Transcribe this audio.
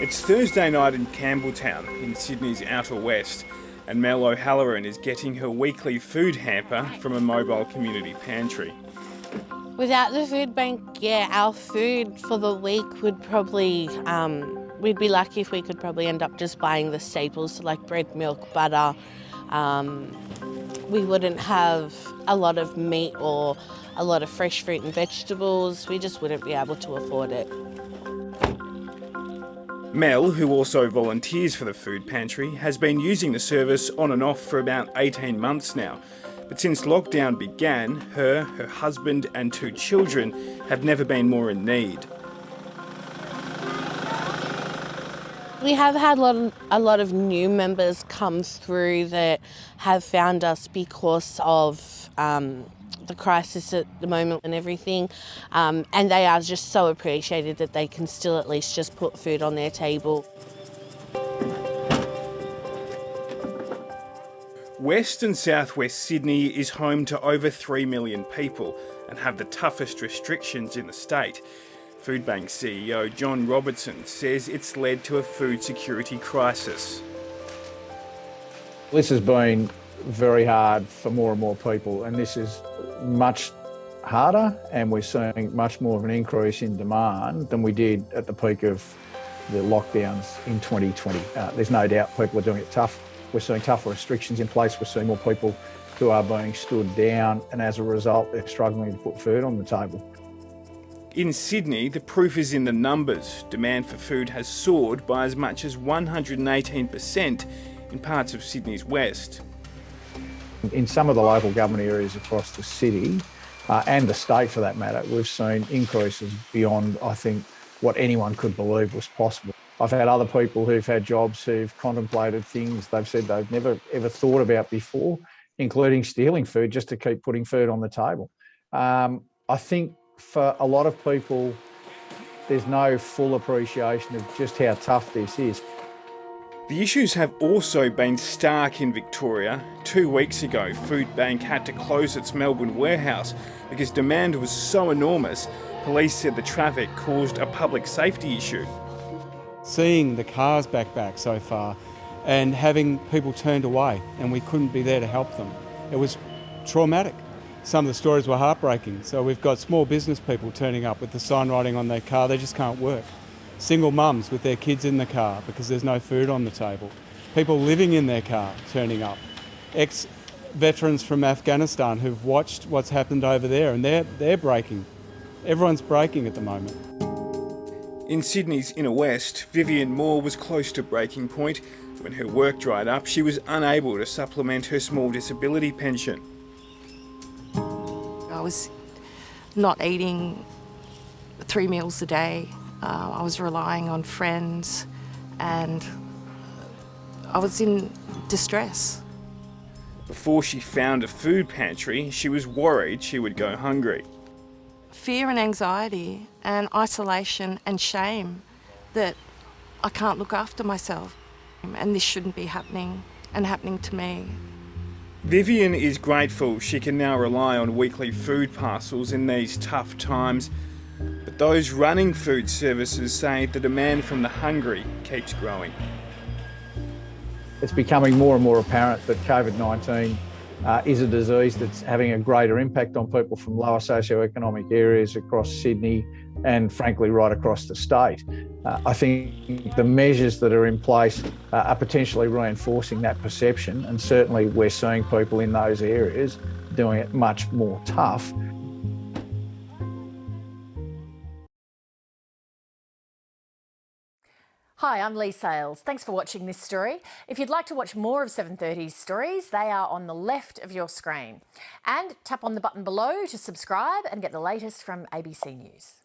It's Thursday night in Campbelltown in Sydney's outer west, and Mel O'Halloran is getting her weekly food hamper from a mobile community pantry. Without the food bank, our food for the week would probably, we'd be lucky if we could probably end up just buying the staples, so like bread, milk, butter. We wouldn't have a lot of meat or a lot of fresh fruit and vegetables. We just wouldn't be able to afford it. Mel, who also volunteers for the food pantry, has been using the service on and off for about 18 months now. But since lockdown began, her husband and 2 children have never been more in need. We have had a lot of new members come through that have found us because of the crisis at the moment and everything, and they are just so appreciated that they can still at least just put food on their table. West and southwest Sydney is home to over 3 million people and have the toughest restrictions in the state. Foodbank CEO John Robertson says it's led to a food security crisis. This has been very hard for more and more people, and this is much harder, and we're seeing much more of an increase in demand than we did at the peak of the lockdowns in 2020. There's no doubt people are doing it tough. We're seeing tougher restrictions in place. We're seeing more people who are being stood down, and as a result, they're struggling to put food on the table. In Sydney, the proof is in the numbers. Demand for food has soared by as much as 118% in parts of Sydney's west. In some of the local government areas across the city, and the state for that matter, we've seen increases beyond, I think, what anyone could believe was possible. I've had other people who've had jobs who've contemplated things they've said they've never ever thought about before, including stealing food just to keep putting food on the table. I think for a lot of people, there's no full appreciation of just how tough this is. The issues have also been stark in Victoria. 2 weeks ago, Foodbank had to close its Melbourne warehouse because demand was so enormous, police said the traffic caused a public safety issue. Seeing the cars back so far and having people turned away and we couldn't be there to help them, it was traumatic. Some of the stories were heartbreaking. So we've got small business people turning up with the sign writing on their car, they just can't work. Single mums with their kids in the car because there's no food on the table. People living in their car turning up. Ex-veterans from Afghanistan who've watched what's happened over there, and they're breaking. Everyone's breaking at the moment. In Sydney's inner west, Vivian Moore was close to breaking point. When her work dried up, she was unable to supplement her small disability pension. I was not eating 3 meals a day. I was relying on friends, and I was in distress. Before she found a food pantry, she was worried she would go hungry. Fear and anxiety and isolation and shame that I can't look after myself, and this shouldn't be happening to me. Vivian is grateful she can now rely on weekly food parcels in these tough times. But those running food services say the demand from the hungry keeps growing. It's becoming more and more apparent that COVID-19 is a disease that's having a greater impact on people from lower socioeconomic areas across Sydney and frankly right across the state. I think the measures that are in place are potentially reinforcing that perception, and certainly we're seeing people in those areas doing it much more tough. Hi, I'm Lee Sales. Thanks for watching this story. If you'd like to watch more of 7:30's stories, they are on the left of your screen. And tap on the button below to subscribe and get the latest from ABC News.